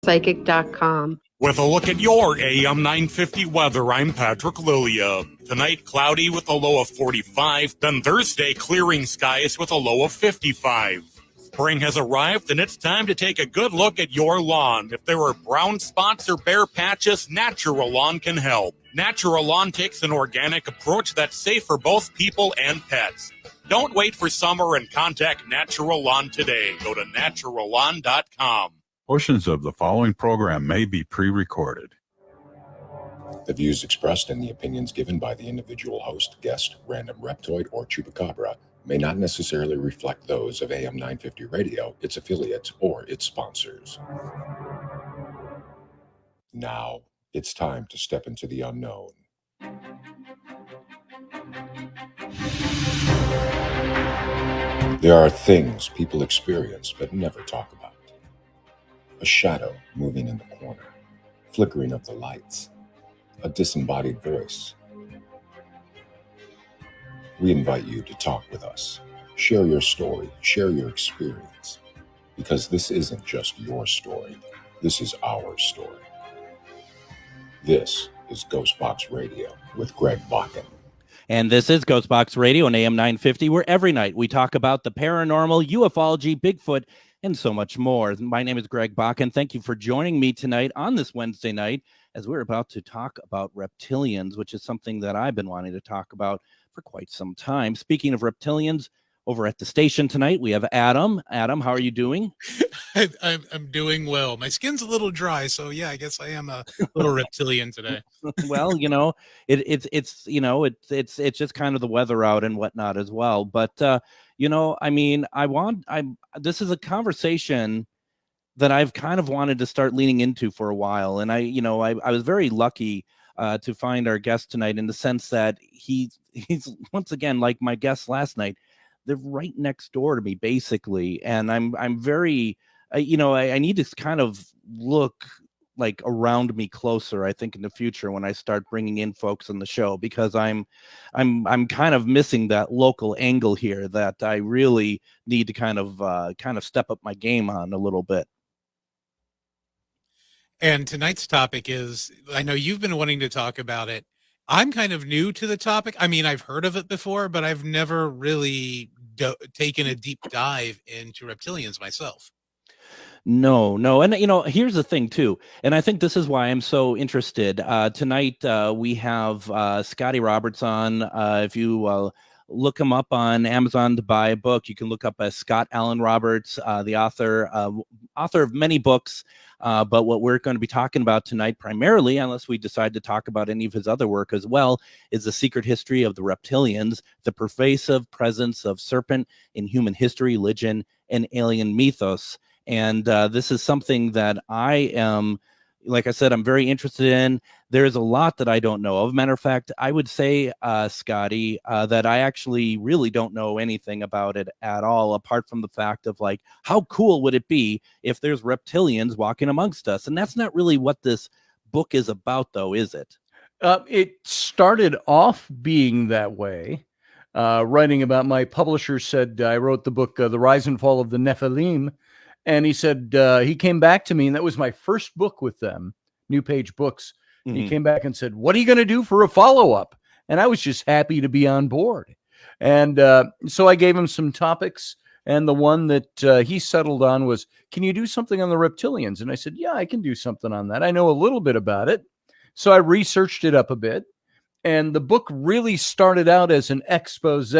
psychic.com. With a look at your AM 950 weather, I'm Patrick Lilia. Tonight, cloudy with a low of 45. Then Thursday, clearing skies with a low of 55. Spring has arrived, and it's time to take a good look at your lawn. If there are brown spots or bare patches, Natural Lawn can help. Natural Lawn takes an organic approach that's safe for both people and pets. Don't wait for summer and contact Natural Lawn today. Go to naturallawn.com. Portions of the following program may be pre-recorded. The views expressed and the opinions given by the individual host, guest, random reptoid, or chupacabra may not necessarily reflect those of AM 950 Radio, its affiliates, or its sponsors. Now, it's time to step into the unknown. There are things people experience but never talk about. A shadow moving in the corner, flickering of the lights, a disembodied voice. We invite you to talk with us. Share your story, share your experience, because this isn't just your story, this is our story. This is Ghostbox Radio with Greg Bakken. And this is Ghostbox Radio on AM 950, where every night we talk about the paranormal, ufology, Bigfoot, and so much more. My name is Greg Bakken. Thank you for joining me tonight on this Wednesday night as we're about to talk about reptilians, which is something that I've been wanting to talk about for quite some time. Speaking of reptilians, over at the station tonight, we have Adam. Adam, how are you doing? I'm doing well. My skin's a little dry, so yeah, I guess I am a little reptilian today. Well, you know, it's just kind of the weather out and whatnot as well. But you know, I mean, this is a conversation that I've kind of wanted to start leaning into for a while, and I was very lucky to find our guest tonight in the sense that he's once again, like my guest last night. They're right next door to me, basically, and I'm very, I need to kind of look like around me closer. I think in the future when I start bringing in folks on the show, because I'm kind of missing that local angle here that I really need to kind of step up my game on a little bit. And tonight's topic is, I know you've been wanting to talk about it. I'm kind of new to the topic. I mean, I've heard of it before, but I've never really taken a deep dive into reptilians myself. No. And, here's the thing, too. And I think this is why I'm so interested. Tonight, we have Scotty Roberts on. If you look him up on Amazon to buy a book, you can look up Scott Allen Roberts, the author of many books. But what we're going to be talking about tonight, primarily, unless we decide to talk about any of his other work as well, is the secret history of the reptilians, the pervasive presence of serpent in human history, religion, and alien mythos. And this is something that I am, like I said, I'm very interested in. There's a lot that I don't know of. Matter of fact, I would say, Scotty, that I actually really don't know anything about it at all, apart from the fact of, like, how cool would it be if there's reptilians walking amongst us? And that's not really what this book is about, though, is it? It started off being that way. Writing about, my publisher said, I wrote the book, The Rise and Fall of the Nephilim. And he said, he came back to me, and that was my first book with them, New Page Books. Mm-hmm. He came back and said, what are you going to do for a follow-up? And I was just happy to be on board. And so I gave him some topics. And the one that he settled on was, can you do something on the reptilians? And I said, yeah, I can do something on that. I know a little bit about it. So I researched it up a bit. And the book really started out as an expose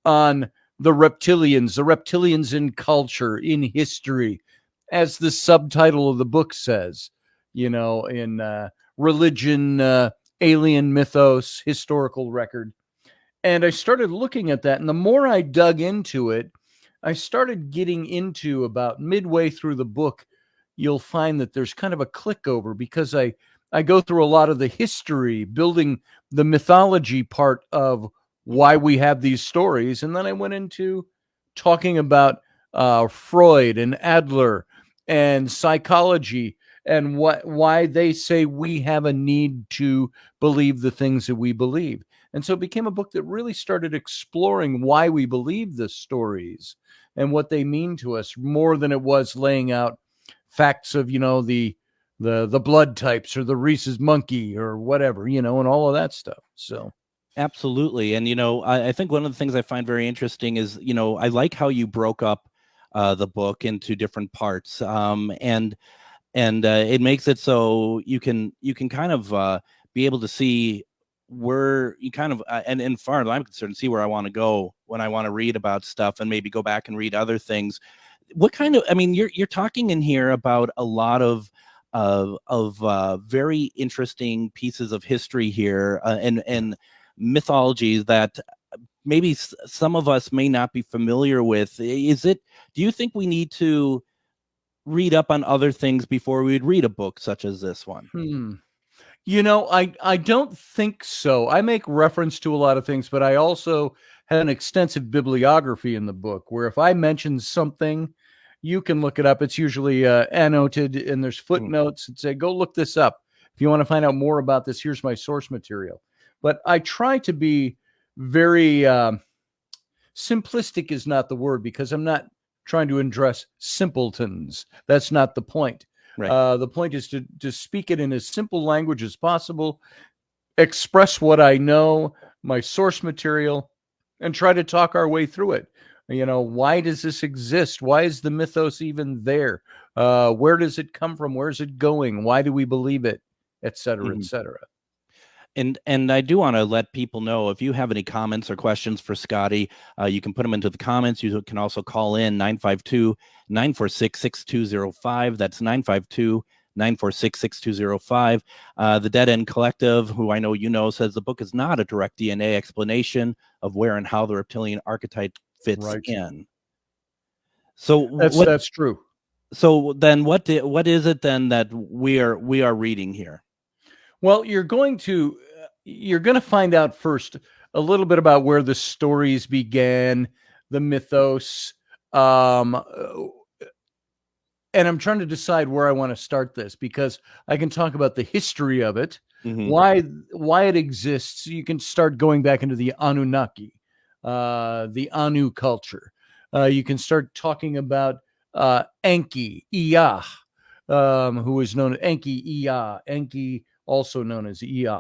on the reptilians in culture, in history, as the subtitle of the book says, in religion, alien mythos, historical record. And I started looking at that. And the more I dug into it, I started getting into, about midway through the book, you'll find that there's kind of a click over, because I go through a lot of the history, building the mythology part of why we have these stories. And then I went into talking about Freud and Adler and psychology and why they say we have a need to believe the things that we believe. And so it became a book that really started exploring why we believe the stories and what they mean to us, more than it was laying out facts of, the blood types or the Rhesus monkey or whatever, and all of that stuff. So Absolutely. And, I think one of the things I find very interesting is, I like how you broke up the book into different parts. And it makes it so you can kind of be able to see where you kind of, and far as I'm concerned, see where I want to go when I want to read about stuff and maybe go back and read other things. What kind of, you're talking in here about a lot of very interesting pieces of history here, and mythologies that maybe some of us may not be familiar with. Do you think we need to read up on other things before we would read a book such as this one? I don't think so. I make reference to a lot of things, but I also have an extensive bibliography in the book where if I mention something, you can look it up. It's usually annotated, and there's footnotes that say, go look this up. If you want to find out more about this, here's my source material. But I try to be very simplistic is not the word, because I'm not trying to address simpletons. That's not the point. Right. The point is to speak it in as simple language as possible, express what I know, my source material, and try to talk our way through it. Why does this exist? Why is the mythos even there? Where does it come from? Where's it going? Why do we believe it? Et cetera, et cetera. And I do want to let people know, if you have any comments or questions for Scotty, you can put them into the comments. You can also call in 952-946-6205. That's 952-946-6205. The Dead End Collective, who I know says the book is not a direct DNA explanation of where and how the reptilian archetype fits in. So that's true. So then what is it then that we are reading here? Well, you're going to find out first a little bit about where the stories began, the mythos, and I'm trying to decide where I want to start this, because I can talk about the history of it, why it exists. You can start going back into the Anunnaki, the Anu culture. You can start talking about Enki, Ea, who is known as Enki, Ea, Enki, also known as Ea.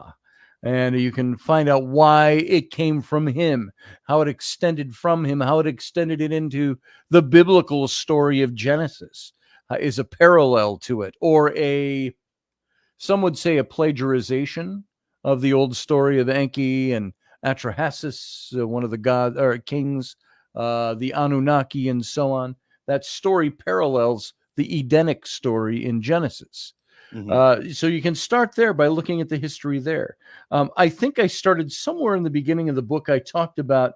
And you can find out why it came from him, how it extended from him, how it extended it into the biblical story of Genesis, is a parallel to it, or some would say a plagiarization of the old story of Enki and Atrahasis, one of the gods or kings, the Anunnaki, and so on. That story parallels the Edenic story in Genesis. So you can start there by looking at the history there. I think I started somewhere in the beginning of the book. I talked about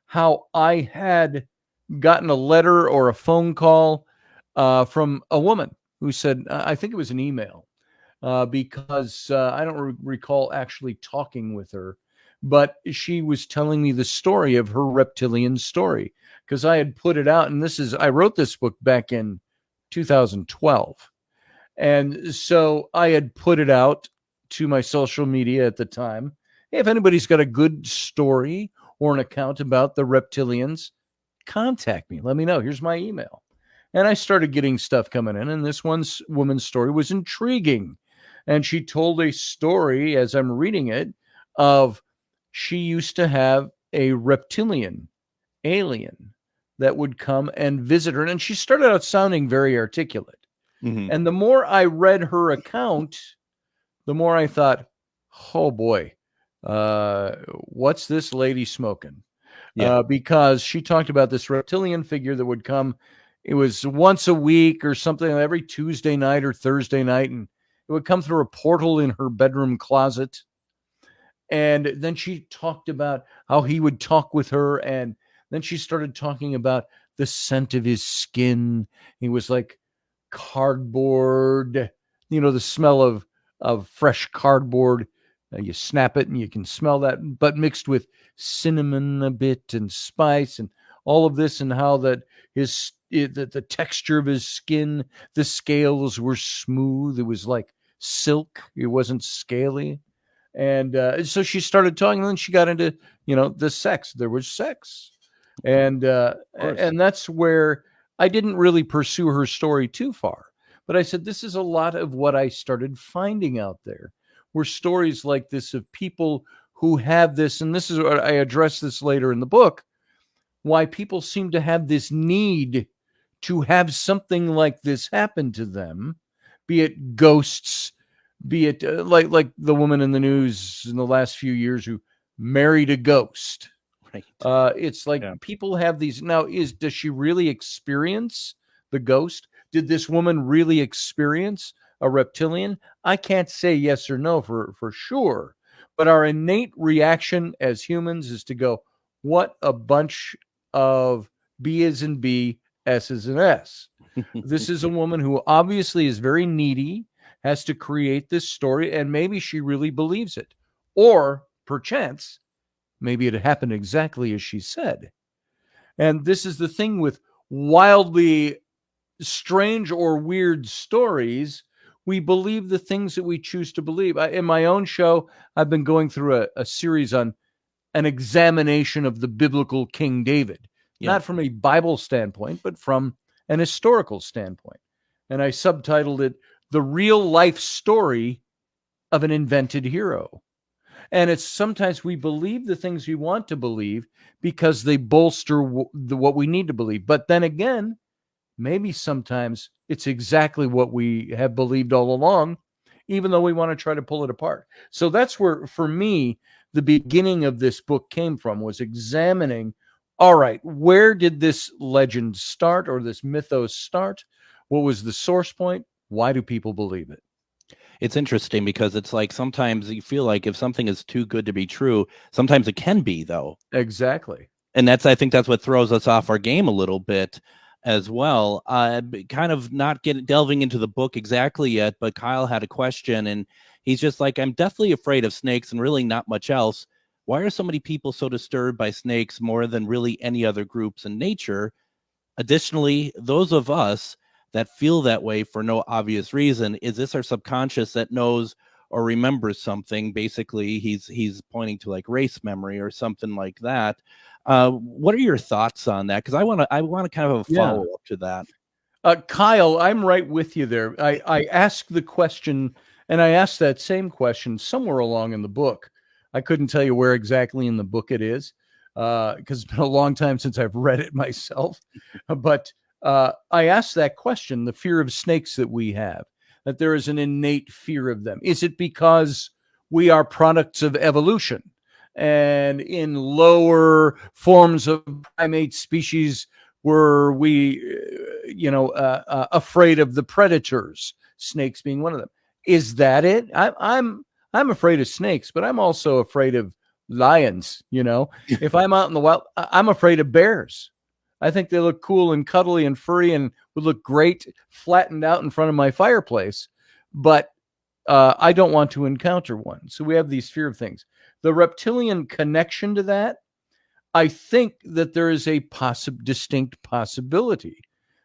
how I had gotten a letter or a phone call from a woman who said, I think it was an email, because I don't recall actually talking with her, but she was telling me the story of her reptilian story, because I had put it out. And I wrote this book back in 2012. And so I had put it out to my social media at the time. Hey, if anybody's got a good story or an account about the reptilians, contact me. Let me know. Here's my email. And I started getting stuff coming in. And this woman's story was intriguing. And she told a story, as I'm reading it, of she used to have a reptilian alien that would come and visit her. And she started out sounding very articulate. And the more I read her account, the more I thought, oh boy, what's this lady smoking? Yeah. Because she talked about this reptilian figure that would come. It was once a week or something, every Tuesday night or Thursday night. And it would come through a portal in her bedroom closet. And then she talked about how he would talk with her. And then she started talking about the scent of his skin. He was like cardboard, the smell of fresh cardboard. You snap it and you can smell that, but mixed with cinnamon a bit and spice and all of this, and how that the texture of his skin, the scales were smooth. It was like silk. It wasn't scaly. And so she started talking, and then she got into, the sex. There was sex. And that's where I didn't really pursue her story too far. But I said, this is a lot of what I started finding out there, were stories like this of people who have this, and this is what I address this later in the book, why people seem to have this need to have something like this happen to them, be it ghosts, be it like the woman in the news in the last few years who married a ghost. Right. It's like people have these. Now, does she really experience the ghost? Did this woman really experience a reptilian? I can't say yes or no for sure. But our innate reaction as humans is to go, what a bunch of B is in B, S is in S. This is a woman who obviously is very needy, has to create this story, and maybe she really believes it. Or perchance, maybe it happened exactly as she said. And this is the thing with wildly strange or weird stories. We believe the things that we choose to believe. In my own show, I've been going through a series on an examination of the biblical King David, not from a Bible standpoint, but from an historical standpoint. And I subtitled it, The Real Life Story of an Invented Hero. And it's sometimes we believe the things we want to believe because they bolster what we need to believe. But then again, maybe sometimes it's exactly what we have believed all along, even though we want to try to pull it apart. So that's where, for me, the beginning of this book came from, was examining, all right, where did this legend start or this mythos start? What was the source point? Why do people believe it? It's interesting because it's like sometimes you feel like if something is too good to be true, sometimes it can be, though. Exactly. And I think that's what throws us off our game a little bit as well. Kind of not delving into the book exactly yet, but Kyle had a question and he's just like, I'm deathly afraid of snakes and really not much else. Why are so many people so disturbed by snakes more than really any other groups in nature? Additionally, those of us that feel that way for no obvious reason, is this our subconscious that knows or remembers something? Basically, he's pointing to like race memory or something like that. What are your thoughts on that? Because I want to kind of have a follow up to that. Kyle, I'm right with you there. I asked the question, and I asked that same question somewhere along in the book. I couldn't tell you where exactly in the book it is, because it's been a long time since I've read it myself. But I asked that question, the fear of snakes that we have, that there is an innate fear of them. Is it because we are products of evolution? And in lower forms of primate species were we, afraid of the predators, snakes being one of them. Is that it? I'm afraid of snakes, but I'm also afraid of lions. If I'm out in the wild, I'm afraid of bears. I think they look cool and cuddly and furry and would look great flattened out in front of my fireplace. But I don't want to encounter one. So we have these fear of things. The reptilian connection to that, I think that there is a distinct possibility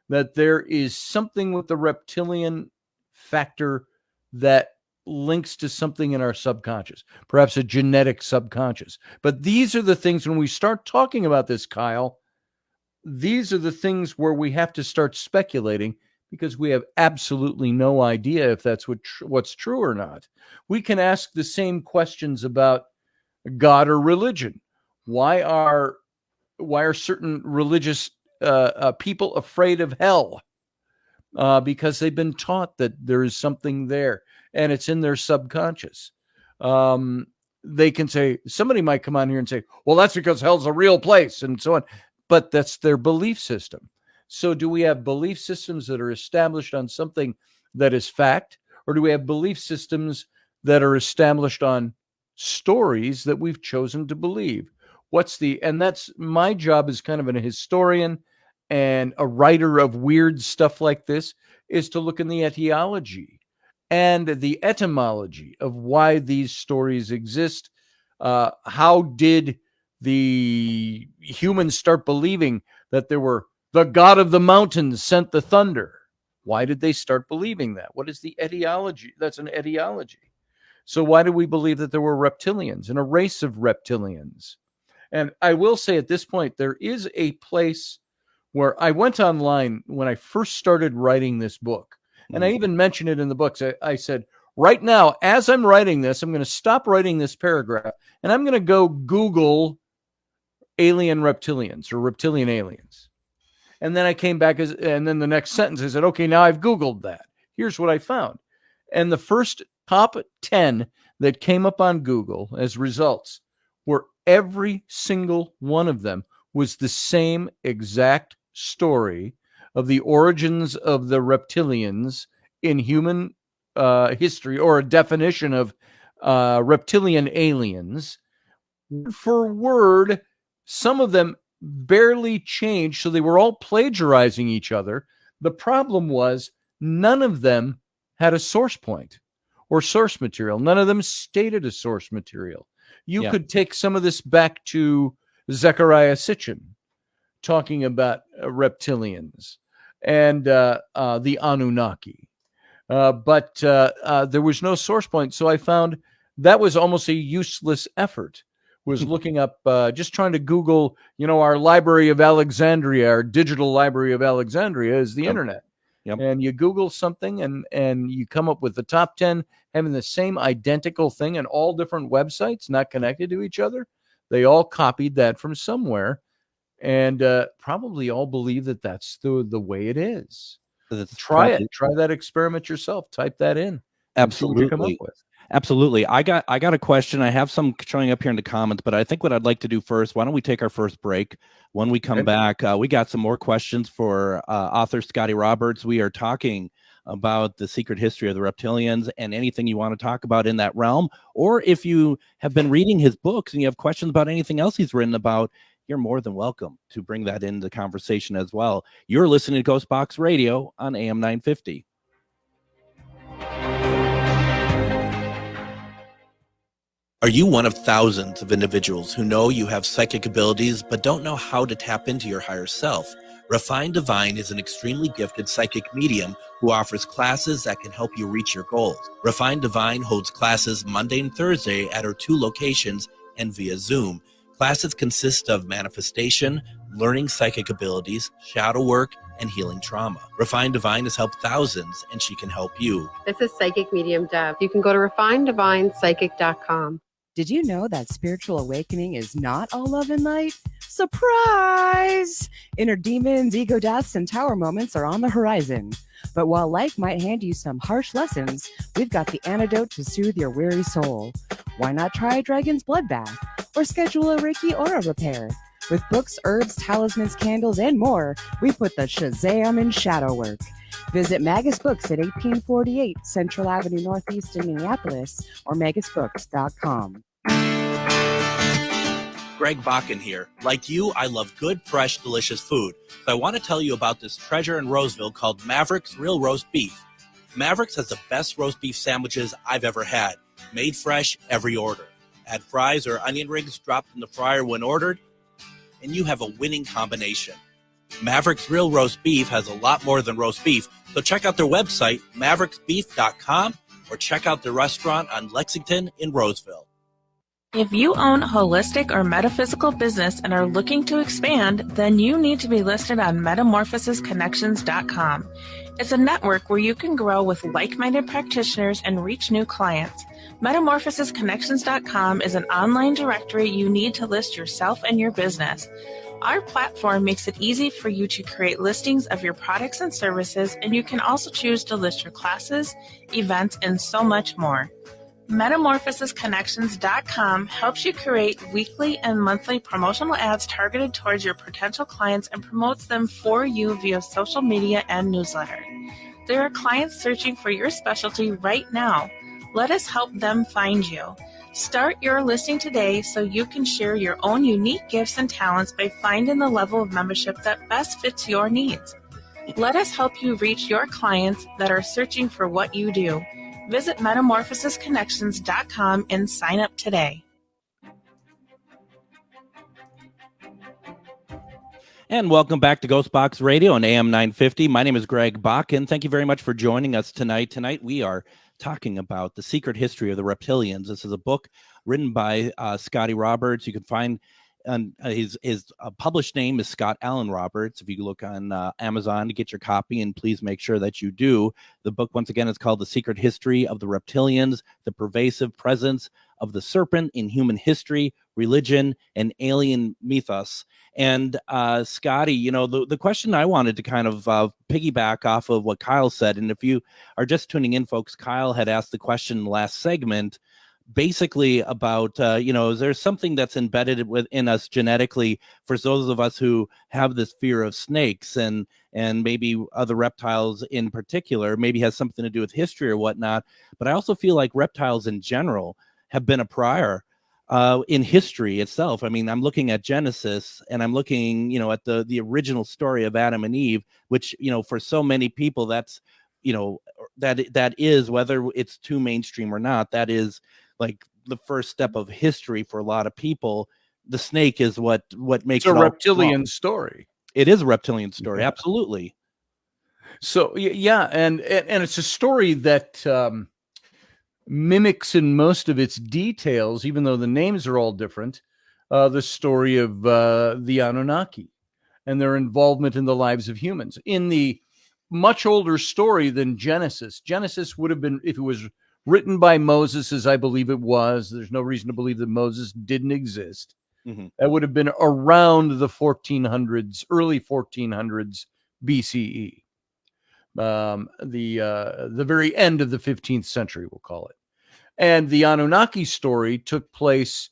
that there is something with the reptilian factor that links to something in our subconscious, perhaps a genetic subconscious. But these are the things, when we start talking about this, Kyle, these are the things where we have to start speculating, because we have absolutely no idea if that's what's true or not. We can ask the same questions about God or religion. Why are certain religious people afraid of hell? Because they've been taught that there is something there, and it's in their subconscious. They can say, somebody might come on here and say, well, that's because hell's a real place, and so on. But that's their belief system. So do we have belief systems that are established on something that is fact, or do we have belief systems that are established on stories that we've chosen to believe? And that's my job as kind of a historian and a writer of weird stuff like this, is to look in the etiology and the etymology of why these stories exist. How did the humans start believing that the god of the mountains sent the thunder? Why did they start believing that? What is the etiology? That's an etiology. So why do we believe that there were reptilians and a race of reptilians? And I will say at this point, there is a place where I went online when I first started writing this book, And I even mentioned it in the books. I said, right now, as I'm writing this, I'm going to stop writing this paragraph and I'm going to go Google alien reptilians or reptilian aliens. And then I came back and then the next sentence I said, okay, now I've Googled that. Here's what I found. And the first top 10 that came up on Google as results were every single one of them was the same exact story of the origins of the reptilians in human history, or a definition of reptilian aliens, word for word. Some of them barely changed, so they were all plagiarizing each other. The problem was none of them had a source point or source material. None of them stated a source material. You could take some of this back to Zecharia Sitchin talking about reptilians and the Anunnaki. But there was no source point. So I found that was almost a useless effort, was looking up, just trying to Google, our Library of Alexandria, our digital Library of Alexandria is the internet. Yep. And you Google something and you come up with the top 10 having the same identical thing and all different websites not connected to each other. They all copied that from somewhere and probably all believe that that's the way it is. Try it. Try that experiment yourself. Type that in. Absolutely. Come up with. Absolutely. I got a question. I have some showing up here in the comments, but I think what I'd like to do first, why don't we take our first break? When we come back, we got some more questions for author Scotty Roberts. We are talking about the secret history of the reptilians and anything you want to talk about in that realm. Or if you have been reading his books and you have questions about anything else he's written about, you're more than welcome to bring that into the conversation as well. You're listening to Ghostbox Radio on AM 950. Are you one of thousands of individuals who know you have psychic abilities but don't know how to tap into your higher self? Refined Divine is an extremely gifted psychic medium who offers classes that can help you reach your goals. Refined Divine holds classes Monday and Thursday at her 2 locations and via Zoom. Classes consist of manifestation, learning psychic abilities, shadow work, and healing trauma. Refined Divine has helped thousands, and she can help you. This is Psychic Medium Deb. You can go to refineddivinepsychic.com. Did you know that spiritual awakening is not all love and light? Surprise! Inner demons, ego deaths, and tower moments are on the horizon. But while life might hand you some harsh lessons, we've got the antidote to soothe your weary soul. Why not try a dragon's blood bath or schedule a Reiki aura repair? With books, herbs, talismans, candles, and more, we put the Shazam in shadow work. Visit Magus Books at 1848 Central Avenue Northeast in Minneapolis or magusbooks.com. Greg Bakken here. Like you, I love good, fresh, delicious food. So I want to tell you about this treasure in Roseville called Maverick's Real Roast Beef. Maverick's has the best roast beef sandwiches I've ever had. Made fresh, every order. Add fries or onion rings dropped in the fryer when ordered, and you have a winning combination. Maverick's Real Roast Beef has a lot more than roast beef, so check out their website, mavericksbeef.com, or check out their restaurant on Lexington in Roseville. If you own a holistic or metaphysical business and are looking to expand, then you need to be listed on metamorphosisconnections.com. It's a network where you can grow with like-minded practitioners and reach new clients. Metamorphosisconnections.com is an online directory you need to list yourself and your business. Our platform makes it easy for you to create listings of your products and services, and you can also choose to list your classes, events, and so much more. Metamorphosisconnections.com helps you create weekly and monthly promotional ads targeted towards your potential clients and promotes them for you via social media and newsletter. There are clients searching for your specialty right now. Let us help them find you. Start your listing today so you can share your own unique gifts and talents by finding the level of membership that best fits your needs. Let us help you reach your clients that are searching for what you do. Visit metamorphosisconnections.com and sign up today. And welcome back to Ghostbox Radio on AM 950. My name is Greg Bakken. Thank you very much for joining us tonight. Tonight we are talking about the secret history of the reptilians. This is a book written by Scotty Roberts. You can find And his published name is Scott Allen Roberts. If you look on Amazon to get your copy, and please make sure that you do. The book, once again, is called The Secret History of the Reptilians, the Pervasive Presence of the Serpent in Human History, Religion, and Alien Mythos. And Scotty, the question I wanted to kind of piggyback off of what Kyle said, and if you are just tuning in, folks, Kyle had asked the question in the last segment, basically about is there something that's embedded within us genetically for those of us who have this fear of snakes and maybe other reptiles in particular, maybe has something to do with history or whatnot. But I also feel like reptiles in general have been a prior in history itself. I mean, I'm looking at Genesis, and I'm looking at the original story of Adam and Eve, which for so many people that's that is, whether it's too mainstream or not, that is like the first step of history for a lot of people. The snake is what makes it's a reptilian story. It is a reptilian story. Yeah. Absolutely. So yeah, and it's a story that mimics in most of its details, even though the names are all different, the story of the Anunnaki and their involvement in the lives of humans. In the much older story than Genesis. Genesis would have been, if it was written by Moses, as I believe it was, there's no reason to believe that Moses didn't exist. Mm-hmm. That would have been around the 1400s, early 1400s BCE. The very end of the 15th century, we'll call it. And the Anunnaki story took place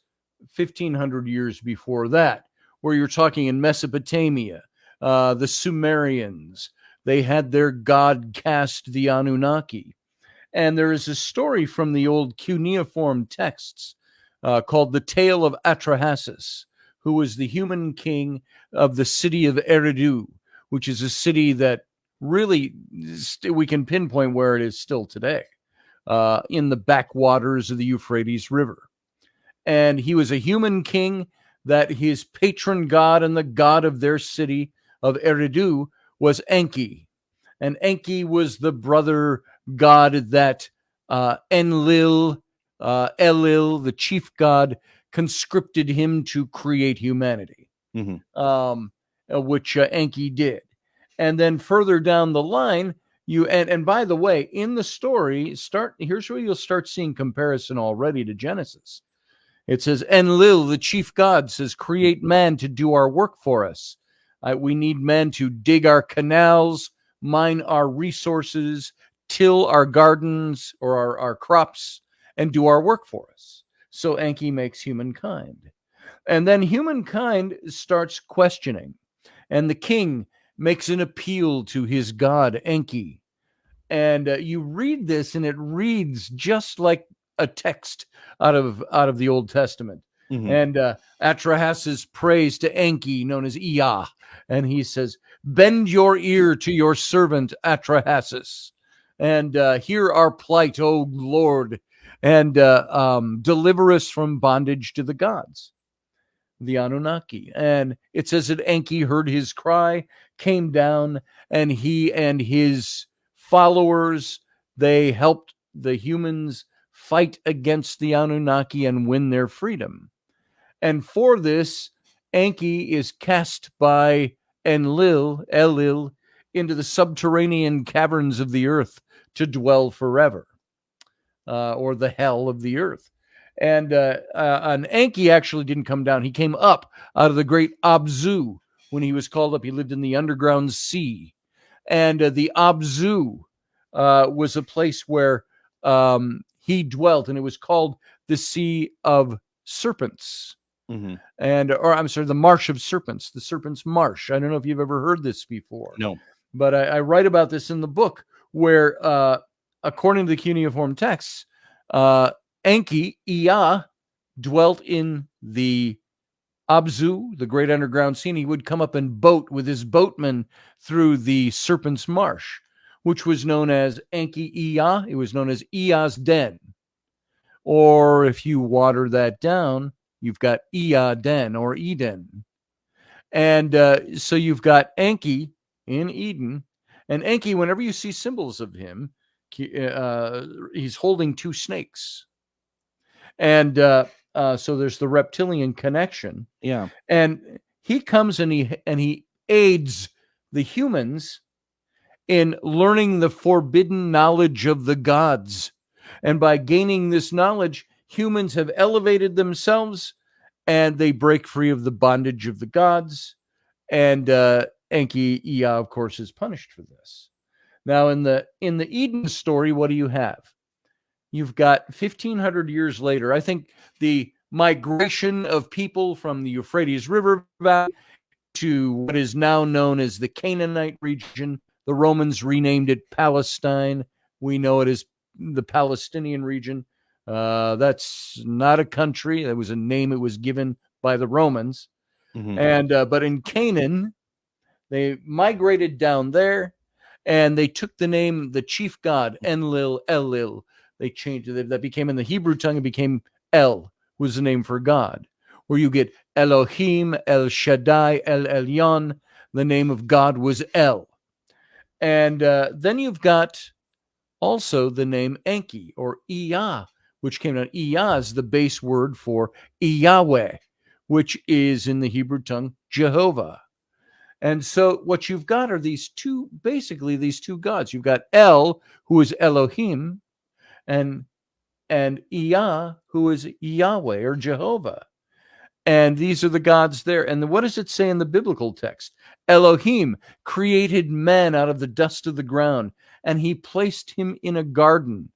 1500 years before that, where you're talking in Mesopotamia, the Sumerians. They had their god cast, the Anunnaki. And there is a story from the old cuneiform texts called The Tale of Atrahasis, who was the human king of the city of Eridu, which is a city that really we can pinpoint where it is still today, in the backwaters of the Euphrates River. And he was a human king that his patron god and the god of their city of Eridu was Enki. And Enki was the brother god that Enlil, the chief god, conscripted him to create humanity, which Enki did. And then further down the line, and by the way, in the story, here's where you'll start seeing comparison already to Genesis. It says, Enlil, the chief god, says, create man to do our work for us. We need men to dig our canals, mine our resources, till our gardens or our crops, and do our work for us. So Enki makes humankind. And then humankind starts questioning. And the king makes an appeal to his god, Enki. And you read this, and it reads just like a text out of the Old Testament. Mm-hmm. And Atrahasis prays to Enki, known as Ea, and he says, bend your ear to your servant Atrahasis, and hear our plight, O Lord, and deliver us from bondage to the gods, the Anunnaki. And it says that Enki heard his cry, came down, and he and his followers, they helped the humans fight against the Anunnaki and win their freedom. And for this, Enki is cast by Enlil into the subterranean caverns of the earth to dwell forever, or the hell of the earth. And Enki actually didn't come down. He came up out of the great Abzu. When he was called up, he lived in the underground sea. And the Abzu was a place where he dwelt, and it was called the Sea of Serpents. Mm-hmm. The Marsh of Serpents, the Serpent's Marsh. I don't know if you've ever heard this before. No. But I write about this in the book where, according to the cuneiform texts, Enki, Ea, dwelt in the Abzu, the great underground sea, and he would come up and boat with his boatmen through the Serpent's Marsh, which was known as Enki Ea. It was known as Ea's Den. Or if you water that down, you've got Ea Den or Eden. And so you've got Enki in Eden. And Enki, whenever you see symbols of him, he's holding two snakes. And So there's the reptilian connection. Yeah. And he comes and he aids the humans in learning the forbidden knowledge of the gods. And by gaining this knowledge, humans have elevated themselves and they break free of the bondage of the gods. And Enki Ea, of course, is punished for this. Now, in the Eden story, what do you have? You've got 1,500 years later, I think the migration of people from the Euphrates River Valley to what is now known as the Canaanite region. The Romans renamed it Palestine. We know it as the Palestinian region. That's not a country. That was a name it was given by the Romans. Mhm. And but in Canaan, they migrated down there, and they took the name, the chief god, Enlil, Elil. They changed it. That became, in the Hebrew tongue, it became El, was the name for God. Where you get Elohim, El Shaddai, El Elyon, the name of God was El. And then you've got also the name Enki, or Ea, which came out. Ea is the base word for Yahweh, which is in the Hebrew tongue Jehovah. And so what you've got are these two gods. You've got El, who is Elohim, and Ea, who is Yahweh or Jehovah. And these are the gods there. And what does it say in the biblical text? Elohim created man out of the dust of the ground, and he placed him in a garden.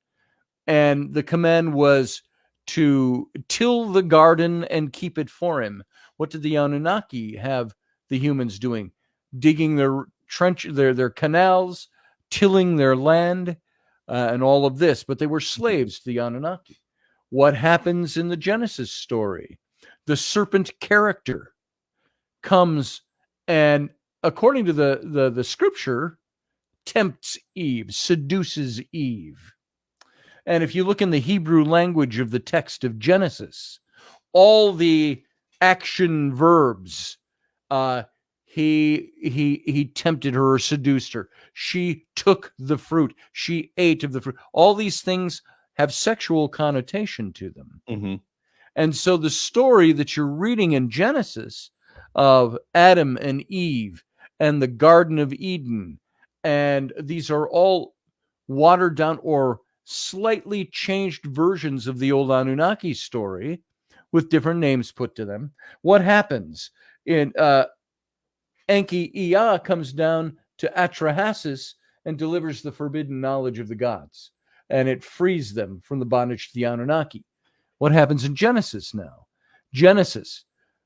And the command was to till the garden and keep it for him. What did the Anunnaki have the humans doing? Digging their their canals, tilling their land, and all of this. But they were slaves to the Anunnaki. What happens in the Genesis story? The serpent character comes and, according to the scripture, tempts Eve, seduces Eve. And if you look in the Hebrew language of the text of Genesis, all the action verbs, he tempted her or seduced her. She took the fruit. She ate of the fruit. All these things have sexual connotation to them. Mm-hmm. And so the story that you're reading in Genesis of Adam and Eve and the Garden of Eden, and these are all watered down or slightly changed versions of the old Anunnaki story with different names put to them. What happens? In Enki Ea comes down to Atrahasis and delivers the forbidden knowledge of the gods, and it frees them from the bondage to the Anunnaki. What happens in Genesis now? Genesis,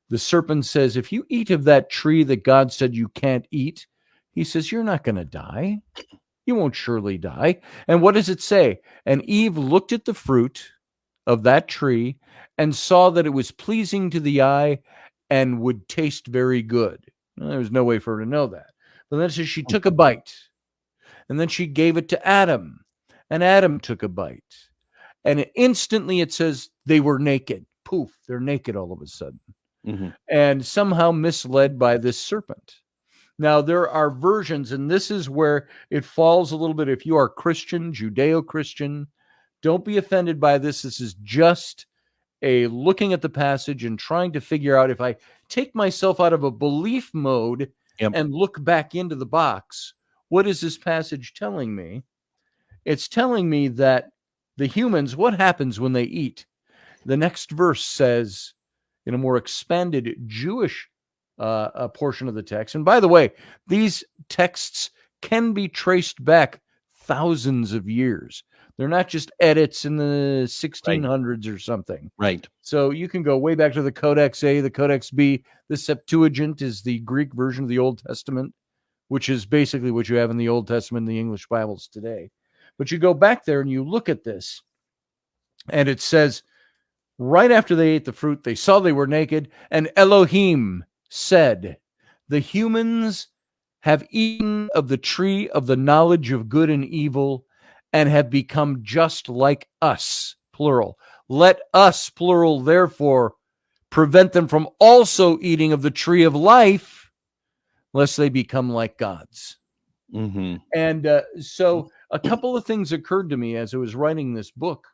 the serpent says, if you eat of that tree that God said you can't eat, he says, you're not going to die. You won't surely die. And what does it say? And Eve looked at the fruit of that tree and saw that it was pleasing to the eye and would taste very good. Well, there was no way for her to know that. But then it says she took a bite, and then she gave it to Adam, and Adam took a bite. And instantly it says they were naked. Poof, they're naked all of a sudden. Mm-hmm. And somehow misled by this serpent. Now, there are versions, and this is where it falls a little bit. If you are Christian, Judeo-Christian, don't be offended by this. This is just a looking at the passage and trying to figure out, if I take myself out of a belief mode and look back into the box, what is this passage telling me? It's telling me that the humans, what happens when they eat? The next verse says, in a more expanded Jewish portion of the text, and by the way, these texts can be traced back thousands of years. They're not just edits in the 1600s or something. Right. So you can go way back to the Codex A, the Codex B. The Septuagint is the Greek version of the Old Testament, which is basically what you have in the Old Testament and the English Bibles today. But you go back there and you look at this, and it says, right after they ate the fruit, they saw they were naked, and Elohim said, the humans have eaten of the tree of the knowledge of good and evil and have become just like us, plural. Let us, plural, therefore, prevent them from also eating of the tree of life, lest they become like gods. Mm-hmm. And so a couple of things occurred to me as I was writing this book.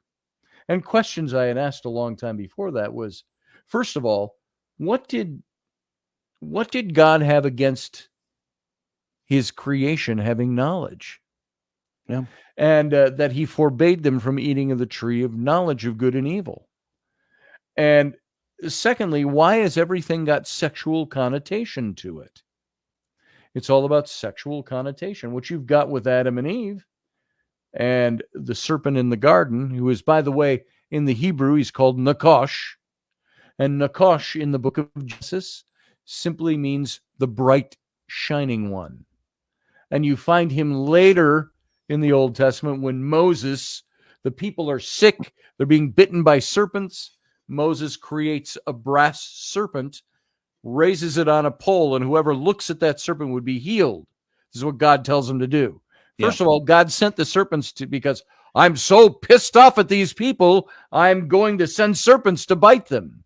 And questions I had asked a long time before that was, first of all, what did God have against his creation having knowledge? Yeah. And that he forbade them from eating of the tree of knowledge of good and evil. And secondly, why has everything got sexual connotation to it? It's all about sexual connotation, which you've got with Adam and Eve and the serpent in the garden, who is, by the way, in the Hebrew, he's called Nakosh. And Nakosh in the book of Genesis simply means the bright, shining one. And you find him later in the Old Testament when Moses, the people are sick, they're being bitten by serpents. Moses creates a brass serpent, raises it on a pole, and whoever looks at that serpent would be healed. This is what God tells him to do. First of all, God sent the serpents because I'm so pissed off at these people, I'm going to send serpents to bite them.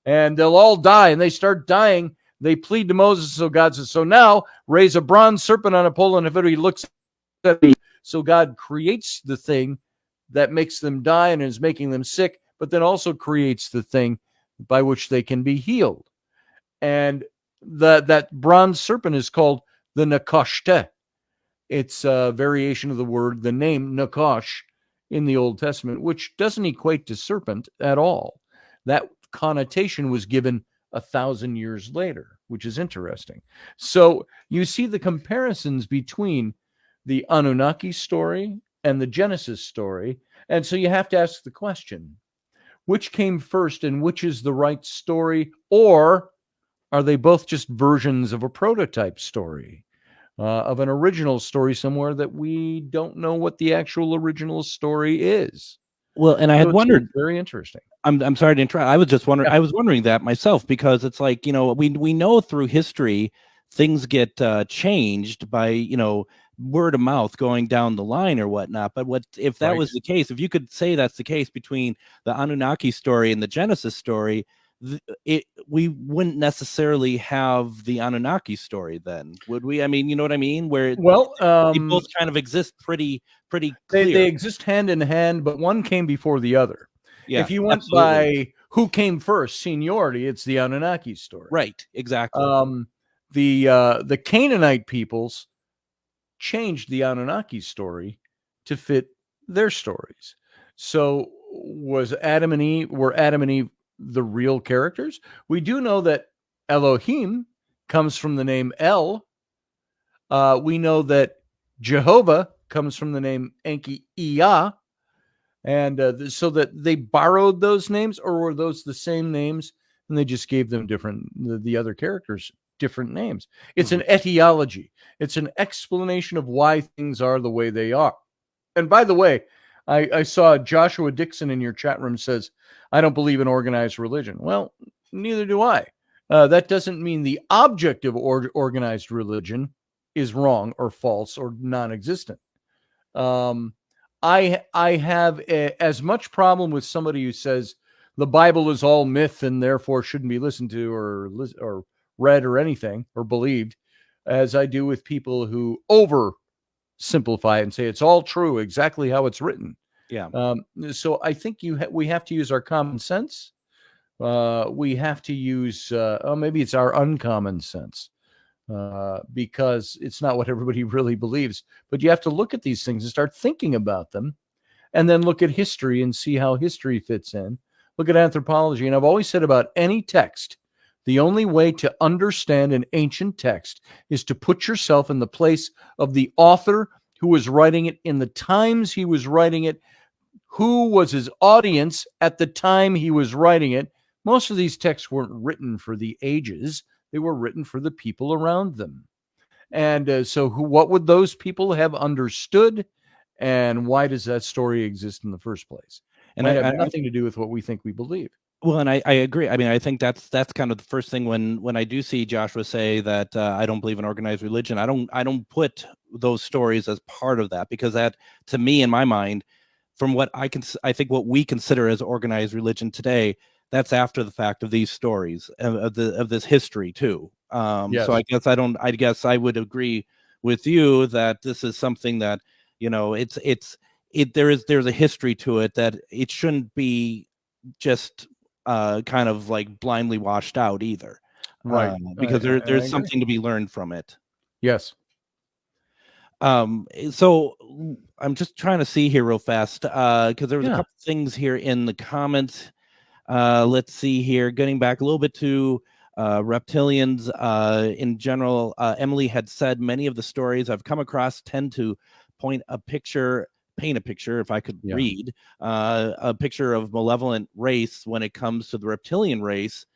And they'll all die. And they start dying. They plead to Moses. So God says, so now raise a bronze serpent on a pole, and if anybody looks at me. So God creates the thing that makes them die and is making them sick, but then also creates the thing by which they can be healed. And that bronze serpent is called the Nakoshte. It's a variation of the name Nakosh in the Old Testament, which doesn't equate to serpent at all. That connotation was given 1,000 years later, which is interesting. So you see the comparisons between the Anunnaki story and the Genesis story. And so you have to ask the question, which came first and which is the right story? Or are they both just versions of a prototype story, of an original story somewhere that we don't know what the actual original story is? Well, and I had wondered. Very interesting. I'm sorry to interrupt. I was just wondering. I was wondering that myself, because it's like, we know through history things get changed by word of mouth going down the line or whatnot. But if that was the case? If you could say that's the case between the Anunnaki story and the Genesis story, we wouldn't necessarily have the Anunnaki story then, would we? I mean, you know what I mean? Where they both kind of exist pretty clear. They exist hand in hand, but one came before the other. Yeah, if you went by who came first, seniority, it's the Anunnaki story. Right, exactly. The Canaanite peoples changed the Anunnaki story to fit their stories. So were Adam and Eve the real characters? We do know that Elohim comes from the name El. We know that Jehovah comes from the name Enki-Iyah. And so that they borrowed those names, or were those the same names and they just gave them the other characters different names? It's an etiology. It's an explanation of why things are the way they are. And by the way, I saw Joshua Dixon in your chat room says, I don't believe in organized religion. Well, neither do I. That doesn't mean the object of organized religion is wrong or false or non-existent. I have as much problem with somebody who says the Bible is all myth and therefore shouldn't be listened to or read or anything or believed, as I do with people who oversimplify it and say it's all true exactly how it's written. Yeah. So I think we have to use our common sense. We have to use maybe it's our uncommon sense. Because it's not what everybody really believes. But you have to look at these things and start thinking about them, and then look at history and see how history fits in. Look at anthropology. And I've always said about any text, the only way to understand an ancient text is to put yourself in the place of the author who was writing it, in the times he was writing it, who was his audience at the time he was writing it. Most of these texts weren't written for the ages. They were written for the people around them. And so what would those people have understood? And why does that story exist in the first place? And it had nothing to do with what we think we believe. Well, and I agree. I mean, I think that's kind of the first thing when I do see Joshua say that I don't believe in organized religion. I don't put those stories as part of that, because that, to me, in my mind, from what I think what we consider as organized religion today, that's after the fact of these stories of this history too. Yes. So I guess I would agree with you that this is something that, there's a history to it, that it shouldn't be just kind of like blindly washed out either, Right. because I there's agree. something to be learned from it. Yes. So I'm just trying to see here real fast, because there was a Yeah. couple things here in the comments. Let's see here, getting back a little bit to reptilians in general. Emily had said many of the stories I've come across tend to paint a picture, if I could read, a picture of malevolent race when it comes to the reptilian race.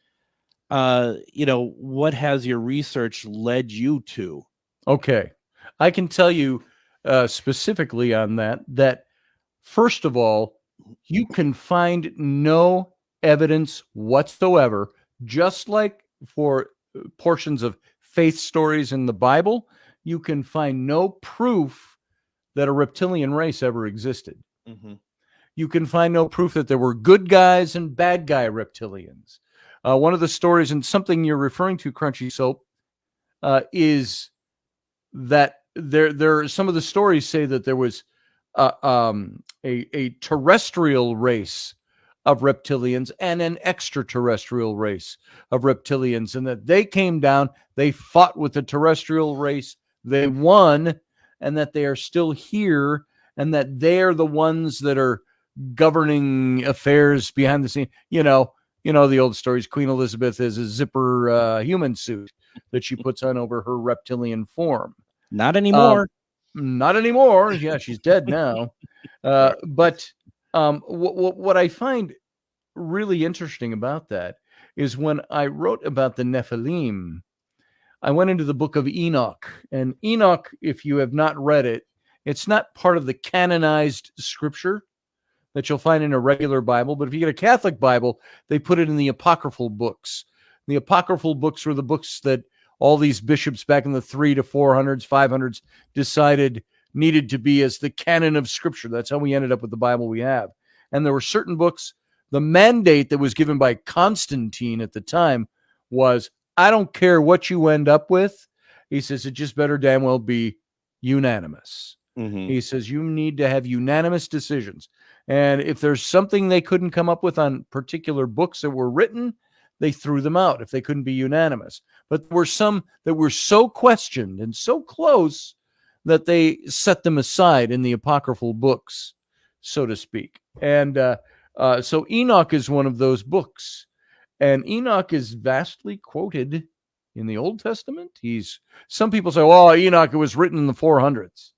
What has your research led you to? Okay. I can tell you specifically on that first of all, you can find no evidence whatsoever, just like for portions of faith stories in the Bible, you can find no proof that a reptilian race ever existed. Mm-hmm. You can find no proof that there were good guys and bad guy reptilians. One of the stories, and something you're referring to, Crunchy Soap, is that there some of the stories say that there was a terrestrial race of reptilians and an extraterrestrial race of reptilians, and that they came down, they fought with the terrestrial race, they won, and that they are still here, and that they're the ones that are governing affairs behind the scene. You know the old stories. Queen Elizabeth is a zipper human suit that she puts on over her reptilian form. Not anymore. Not anymore. Yeah, she's dead now. But what I find really interesting about that is when I wrote about the Nephilim, I went into the book of Enoch. And Enoch, if you have not read it, it's not part of the canonized scripture that you'll find in a regular Bible. But if you get a Catholic Bible, they put it in the apocryphal books. The apocryphal books were the books that all these bishops back in the 300s to 400s, 500s decided needed to be as the canon of scripture. That's how we ended up with the Bible we have. And there were certain books. The mandate that was given by Constantine at the time was, I don't care what you end up with. He says, it just better damn well be unanimous. Mm-hmm. He says, you need to have unanimous decisions. And if there's something they couldn't come up with on particular books that were written, they threw them out if they couldn't be unanimous. But there were some that were so questioned and so close that they set them aside in the apocryphal books, so to speak. And so Enoch is one of those books. And Enoch is vastly quoted in the Old Testament. Some people say, well, Enoch, it was written in the 400s.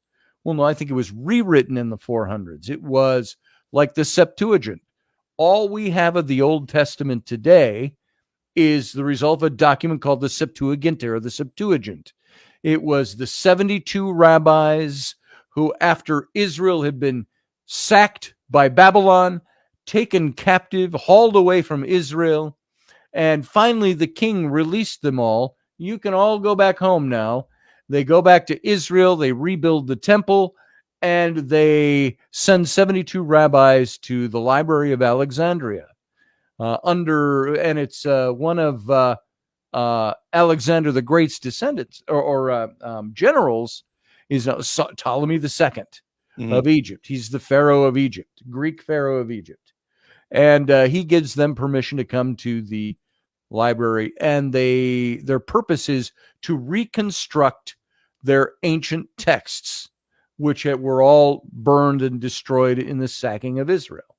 Well, no, I think it was rewritten in the 400s. It was like the Septuagint. All we have of the Old Testament today is the result of a document called the Septuagint, or the Septuagint. It was the 72 rabbis who, after Israel had been sacked by Babylon, taken captive, hauled away from Israel, and finally the king released them all. You can all go back home now. They go back to Israel, they rebuild the temple, and they send 72 rabbis to the Library of Alexandria. And it's one of Alexander the Great's descendants or generals is Ptolemy II of Egypt. He's the Pharaoh of Egypt, Greek Pharaoh of Egypt. And he gives them permission to come to the library, and their purpose is to reconstruct their ancient texts, which were all burned and destroyed in the sacking of Israel.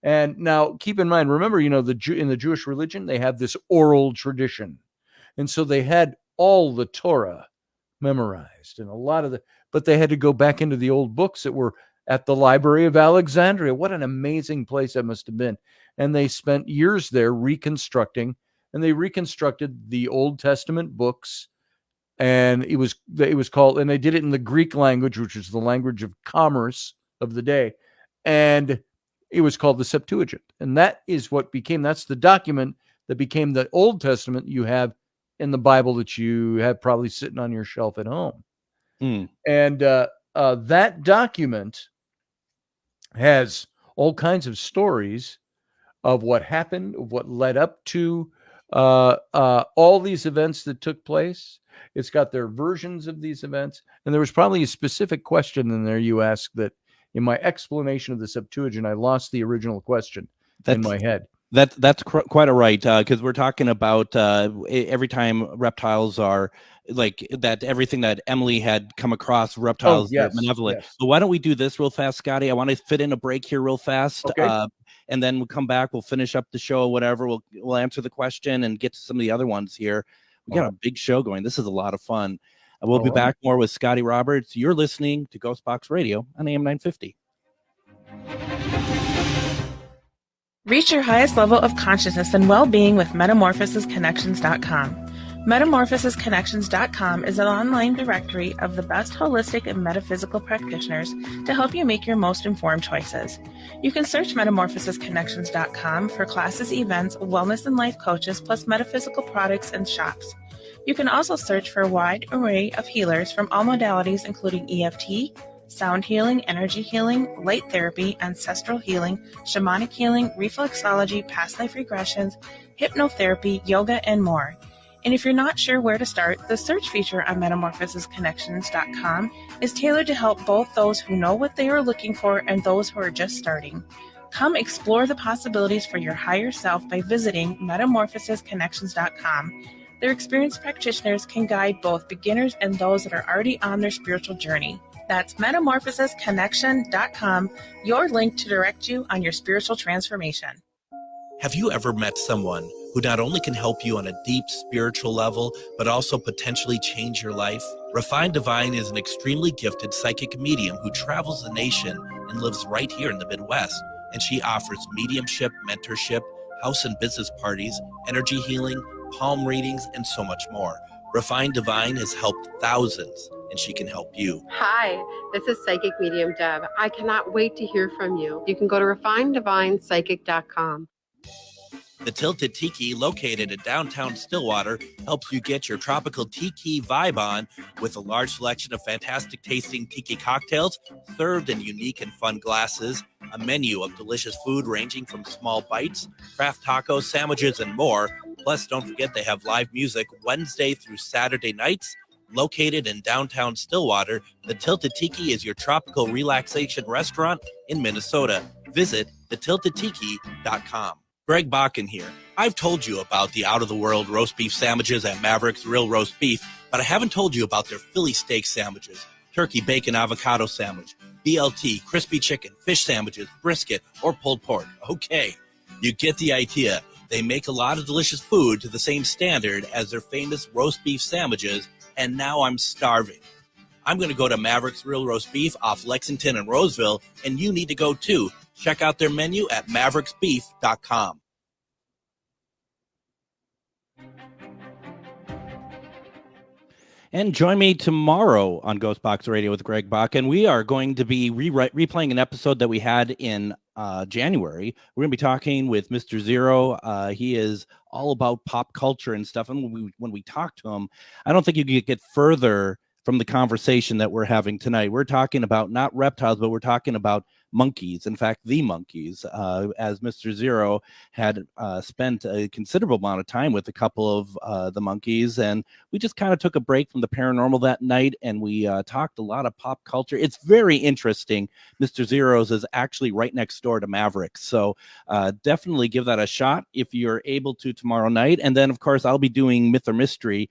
And now keep in mind, remember, in the Jewish religion, they have this oral tradition. And so they had all the Torah memorized and but they had to go back into the old books that were at the Library of Alexandria. What an amazing place that must have been. And they spent years there reconstructing, and they reconstructed the Old Testament books. And it was called, and they did it in the Greek language, which is the language of commerce of the day. And it was called the Septuagint. And that is that's the document that became the Old Testament you have in the Bible that you have probably sitting on your shelf at home. And that document has all kinds of stories of what happened, of what led up to all these events that took place. It's got their versions of these events. And there was probably a specific question in there you asked that in my explanation of the Septuagint, I lost the original question in my head. That's quite all right, because we're talking about every time reptiles are like that, everything that Emily had come across, reptiles are malevolent. Yes. So why don't we do this real fast, Scotty? I want to fit in a break here real fast, okay. And then we'll come back. We'll finish up the show, whatever. We'll answer the question and get to some of the other ones here. We got a big show going. This is a lot of fun. We'll be back more with Scotty Roberts. You're listening to Ghostbox Radio on AM 950. Reach your highest level of consciousness and well-being with MetamorphosisConnections.com. MetamorphosisConnections.com is an online directory of the best holistic and metaphysical practitioners to help you make your most informed choices. You can search MetamorphosisConnections.com for classes, events, wellness and life coaches, plus metaphysical products and shops. You can also search for a wide array of healers from all modalities, including EFT, sound healing, energy healing, light therapy, ancestral healing, shamanic healing, reflexology, past life regressions, hypnotherapy, yoga, and more. And if you're not sure where to start, the search feature on MetamorphosisConnections.com is tailored to help both those who know what they are looking for and those who are just starting. Come explore the possibilities for your higher self by visiting MetamorphosisConnections.com. Their experienced practitioners can guide both beginners and those that are already on their spiritual journey. That's MetamorphosisConnection.com, your link to direct you on your spiritual transformation. Have you ever met someone who not only can help you on a deep spiritual level, but also potentially change your life? Refined Divine is an extremely gifted psychic medium who travels the nation and lives right here in the Midwest. And she offers mediumship, mentorship, house and business parties, energy healing, palm readings, and so much more. Refined Divine has helped thousands, and she can help you. Hi, this is Psychic Medium Deb. I cannot wait to hear from you. You can go to refineddivinepsychic.com. The Tilted Tiki, located in downtown Stillwater, helps you get your tropical tiki vibe on with a large selection of fantastic tasting tiki cocktails served in unique and fun glasses, a menu of delicious food ranging from small bites, craft tacos, sandwiches, and more. Plus, don't forget they have live music Wednesday through Saturday nights. Located in downtown Stillwater, the Tilted Tiki is your tropical relaxation restaurant in Minnesota. Visit thetiltedtiki.com. Greg Bakken here. I've told you about the out-of-the-world roast beef sandwiches at Maverick's Real Roast Beef, but I haven't told you about their Philly steak sandwiches, turkey bacon avocado sandwich, BLT, crispy chicken, fish sandwiches, brisket, or pulled pork. Okay, you get the idea. They make a lot of delicious food to the same standard as their famous roast beef sandwiches, and now I'm starving. I'm going to go to Maverick's Real Roast Beef off Lexington and Roseville, and you need to go too. Check out their menu at mavericksbeef.com. And join me tomorrow on Ghostbox Radio with Greg Bakken. We are going to be replaying an episode that we had in January. We're going to be talking with Mr. Zero. He is all about pop culture and stuff. And when we talk to him, I don't think you could get further from the conversation that we're having tonight. We're talking about not reptiles, but we're talking about monkeys. In fact, the monkeys, as Mr. Zero had spent a considerable amount of time with a couple of the monkeys. And we just kind of took a break from the paranormal that night, and we talked a lot of pop culture. It's very interesting. Mr. Zero's is actually right next door to Maverick. So definitely give that a shot if you're able to tomorrow night. And then, of course, I'll be doing Myth or Mystery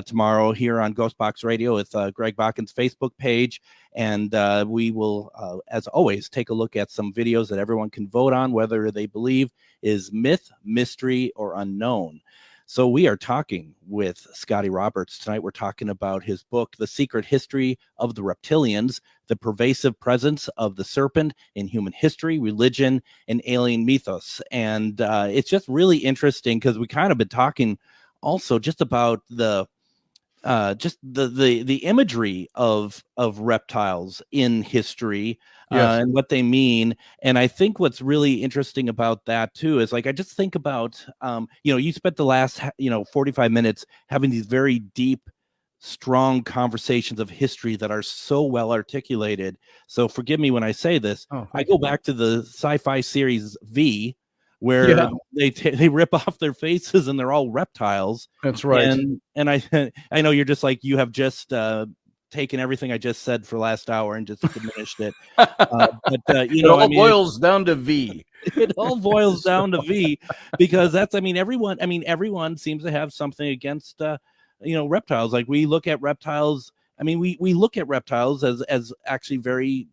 tomorrow here on Ghostbox Radio with Greg Bakken's Facebook page. And we will, as always, take a look at some videos that everyone can vote on, whether they believe is myth, mystery, or unknown. So we are talking with Scotty Roberts tonight. We're talking about his book, The Secret History of the Reptilians, the pervasive presence of the serpent in human history, religion, and alien mythos. And it's just really interesting because we kind of been talking also just about the imagery of reptiles in history, Yes. and what they mean. And I think what's really interesting about that too is, like, I just think about, you spent the last 45 minutes having these very deep, strong conversations of history that are so well articulated. So forgive me when I say this. I go back to the sci-fi series V, where they rip off their faces and they're all reptiles. That's right. And I know you're just like, you have just taken everything I just said for last hour and just diminished it. But you It know, all I mean, boils down to V. it all boils down to V, because that's, I mean, everyone seems to have something against reptiles. Like, we look at reptiles, I mean, we look at reptiles as actually very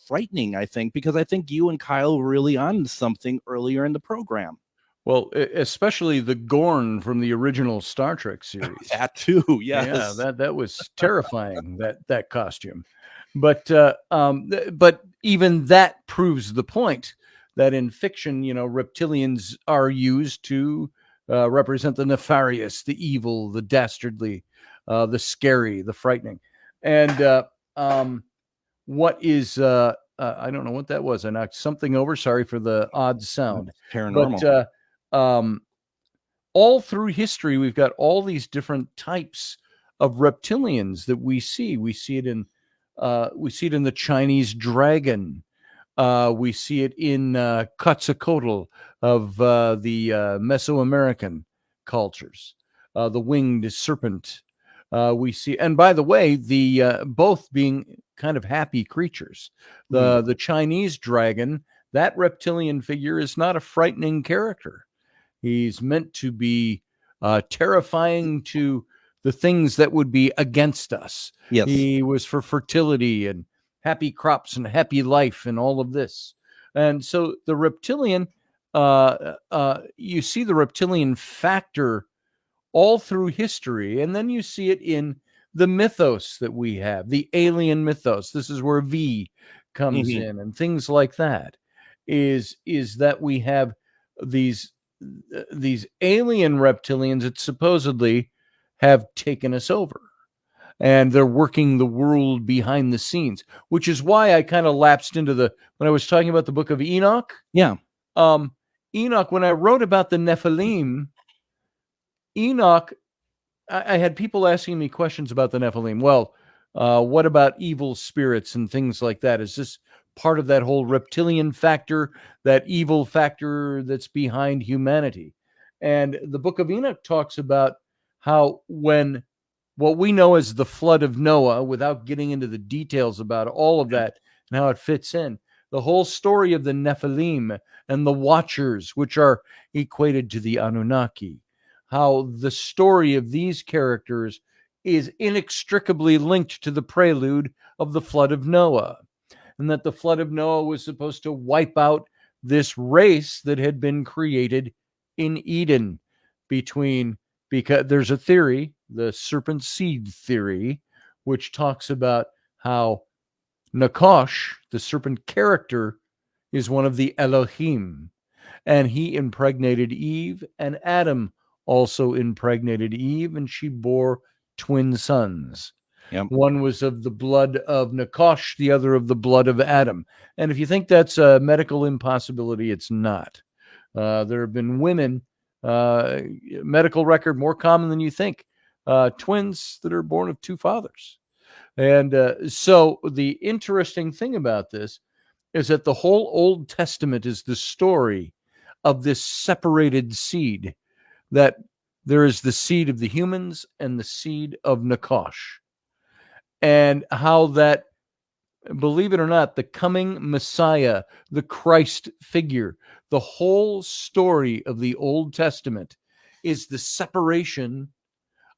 frightening, I think, because I think you and Kyle were really on something earlier in the program. Well, especially the Gorn from the original Star Trek series. That too, yes. Yeah, that was terrifying, that costume. But even that proves the point that in fiction, reptilians are used to represent the nefarious, the evil, the dastardly, the scary, the frightening. And what is I don't know what that was. I knocked something over. Sorry for the odd sound. Paranormal. But all through history, we've got all these different types of reptilians that we see. We see it in the Chinese dragon. We see it in Quetzalcoatl of the Mesoamerican cultures. The winged serpent. We see, and by the way, the both being kind of happy creatures. The Chinese dragon, that reptilian figure, is not a frightening character. He's meant to be terrifying to the things that would be against us. Yes. He was for fertility and happy crops and happy life and all of this. And so the reptilian, you see the reptilian factor all through history. And then you see it in the mythos that we have, the alien mythos. This is where V comes in, and things like that, is that we have these alien reptilians that supposedly have taken us over, and they're working the world behind the scenes, which is why I kind of lapsed into when I was talking about the book of Enoch. Yeah. Enoch, when I wrote about the Nephilim, Enoch, I had people asking me questions about the Nephilim. Well, what about evil spirits and things like that? Is this part of that whole reptilian factor, that evil factor that's behind humanity? And the book of Enoch talks about how when what we know as the flood of Noah, without getting into the details about all of that and how it fits in, the whole story of the Nephilim and the Watchers, which are equated to the Anunnaki, how the story of these characters is inextricably linked to the prelude of the flood of Noah, and that the flood of Noah was supposed to wipe out this race that had been created in Eden because there's a theory, the serpent seed theory, which talks about how Nakash, the serpent character, is one of the Elohim, and he impregnated Eve, and Adam also impregnated Eve, and she bore twin sons. Yep. One was of the blood of Nakash, the other of the blood of Adam. And if you think that's a medical impossibility, it's not. There have been women, medical record more common than you think, twins that are born of two fathers. And so the interesting thing about this is that the whole Old Testament is the story of this separated seed, that there is the seed of the humans and the seed of Nakash. And how that, believe it or not, the coming Messiah, the Christ figure, the whole story of the Old Testament is the separation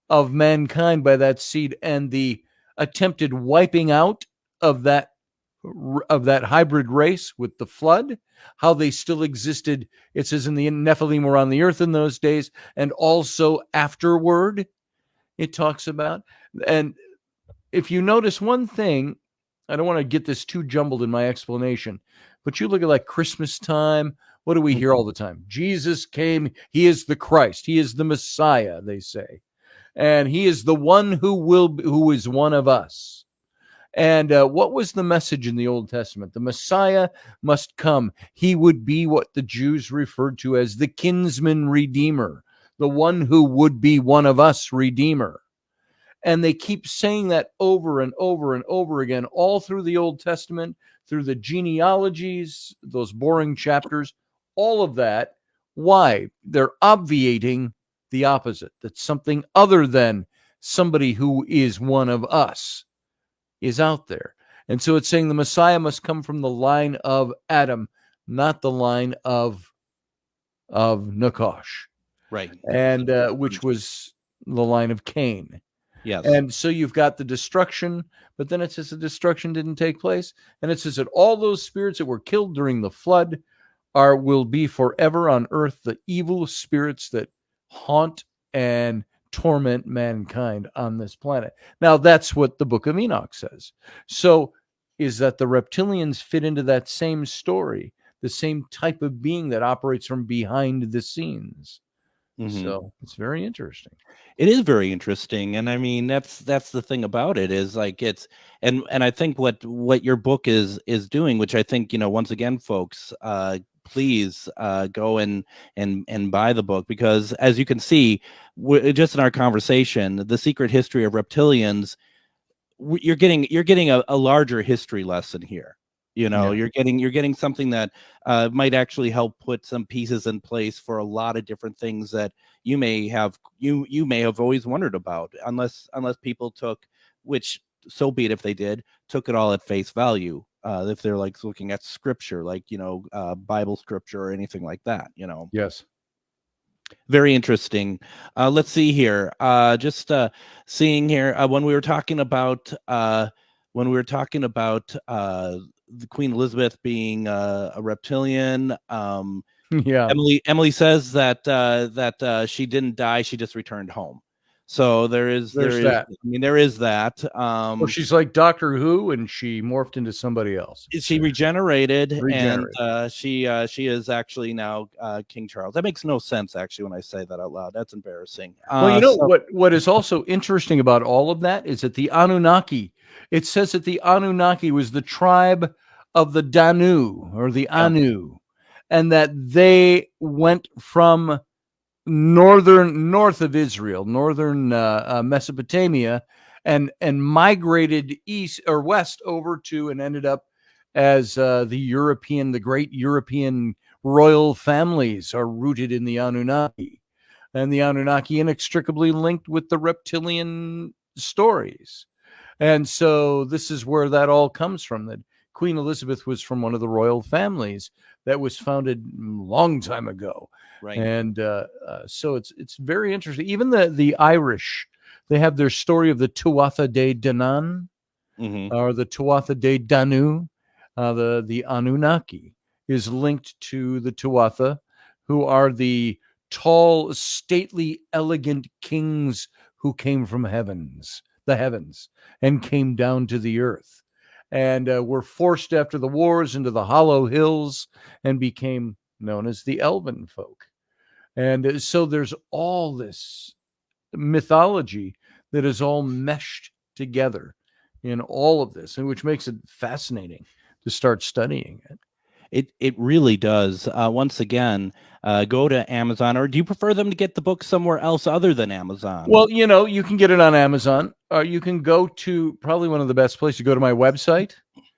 of mankind by that seed and the attempted wiping out of that hybrid race with the flood, how they still existed. It says in the Nephilim were on the earth in those days, and also afterward it talks about. And if you notice one thing, I don't want to get this too jumbled in my explanation, but you look at like Christmas time, what do we hear all the time? Jesus came, he is the Christ, he is the Messiah, they say. And he is the one who is one of us. And what was the message in the Old Testament? The Messiah must come. He would be what the Jews referred to as the kinsman redeemer, the one who would be one of us redeemer. And they keep saying that over and over and over again, all through the Old Testament, through the genealogies, those boring chapters, all of that. Why? They're obviating the opposite, that something other than somebody who is one of us is out there. And so it's saying the Messiah must come from the line of Adam, not the line of Nakash, Right. and which was the line of Cain. Yes. And so you've got the destruction, but then it says the destruction didn't take place, and it says that all those spirits that were killed during the flood will be forever on earth, the evil spirits that haunt and torment mankind on this planet. Now, that's what the Book of Enoch says. So is that the reptilians fit into that same story, the same type of being that operates from behind the scenes. Mhm. So it's very interesting. It is very interesting, and I mean that's the thing about it is like it's and I think what your book is doing, which I think, you know, once again, folks, please go and buy the book, because as you can see, just in our conversation, The Secret History of Reptilians, you're getting a larger history lesson here. You know, Yeah. you're getting something that might actually help put some pieces in place for a lot of different things that you may have always wondered about, unless people took, which so be it if they did, took it all at face value. If they're like looking at scripture, like, you know, Bible scripture or anything like that, you know. Yes. Very interesting. Let's see here. Just seeing here when we were talking about the Queen Elizabeth being a reptilian. Yeah. Emily says that she didn't die; she just returned home. So There's that. I mean, there is that. Well, she's like Doctor Who, and she morphed into somebody else. She regenerated, Regenerated. and she is actually now King Charles. That makes no sense, actually, when I say that out loud. That's embarrassing. Well, you know what is also interesting about all of that is that the Anunnaki, it says that the Anunnaki was the tribe of the Danu or the Anu, and that they went from north of Israel, northern Mesopotamia, and migrated east or west over to and ended up as the great European royal families are rooted in the Anunnaki. And the Anunnaki inextricably linked with the reptilian stories. And so this is where that all comes from, that Queen Elizabeth was from one of the royal families that was founded a long time ago. Right. And so it's very interesting. Even the Irish, they have their story of the Tuatha De Danann, or the Tuatha De Danu. The Anunnaki is linked to the Tuatha, who are the tall, stately, elegant kings who came from the heavens, and came down to the earth, and were forced after the wars into the Hollow Hills and became known as the Elven folk. And so there's all this mythology that is all meshed together in all of this, and which makes it fascinating to start studying it. It really does. Once again, go to Amazon, or do you prefer them to get the book somewhere else other than Amazon? Well, you know, you can get it on Amazon. You can go to probably one of the best places to go to my website.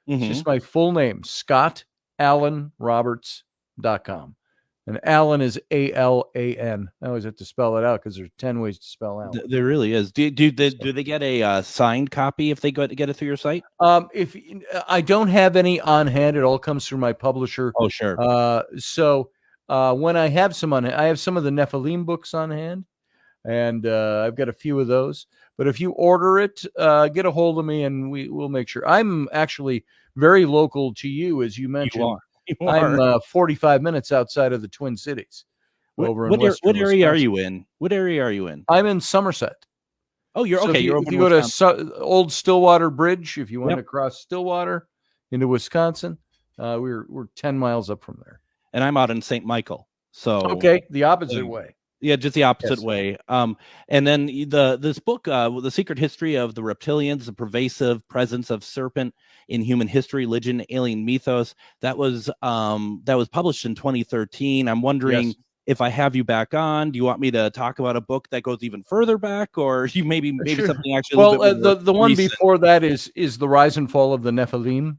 It's just my full name, ScottAlanRoberts.com. And Alan is Alan. I always have to spell it out because there's 10 ways to spell Alan. There really is. Do they get a signed copy if they get it through your site? If I don't have any on hand, it all comes through my publisher. Oh, sure. So when I have some on hand, I have some of the Nephilim books on hand, and I've got a few of those. But if you order it, get a hold of me, and we'll make sure. I'm actually very local to you, as you mentioned. You are. I'm 45 minutes outside of the Twin Cities. What area are you in? What area are you in? I'm in Somerset. Oh, you're okay. If you go to Old Stillwater Bridge, if you want to cross Stillwater into Wisconsin, we're 10 miles up from there. And I'm out in St. Michael. So okay, the opposite way. Yeah, just the opposite way. And then this book, The Secret History of the Reptilians, the Pervasive Presence of Serpent in Human History, Legend, Alien Mythos, that was published in 2013. I'm wondering if I have you back on, do you want me to talk about a book that goes even further back, or you maybe Sure. something actually a little bit more the one recent? before that is The Rise and Fall of the Nephilim.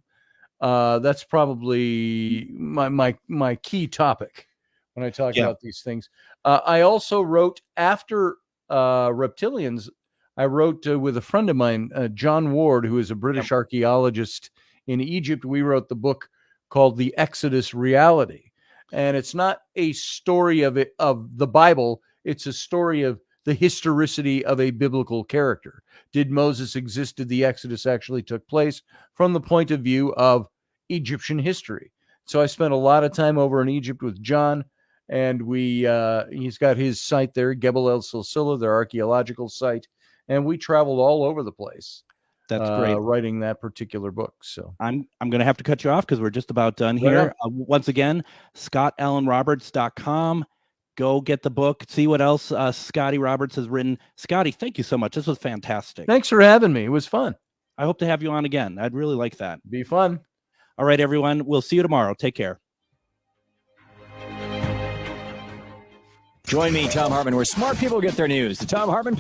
That's probably my key topic when I talk about these things. I also wrote, after Reptilians, I wrote with a friend of mine, John Ward, who is a British archaeologist in Egypt. We wrote the book called The Exodus Reality. And it's not a story of the Bible. It's a story of the historicity of a biblical character. Did Moses exist? Did the Exodus actually took place from the point of view of Egyptian history? So I spent a lot of time over in Egypt with John, and he's got his site there, Gebel El Silsila, their archaeological site, and we traveled all over the place. That's great. Writing that particular book. So I'm going to have to cut you off because we're just about done here. Once again, ScottAllenRoberts.com. Go get the book. See what else Scotty Roberts has written. Scotty, thank you so much. This was fantastic. Thanks for having me. It was fun. I hope to have you on again. I'd really like that. Be fun. All right, everyone. We'll see you tomorrow. Take care. Join me, Tom Hartman, where smart people get their news. The Tom Hartman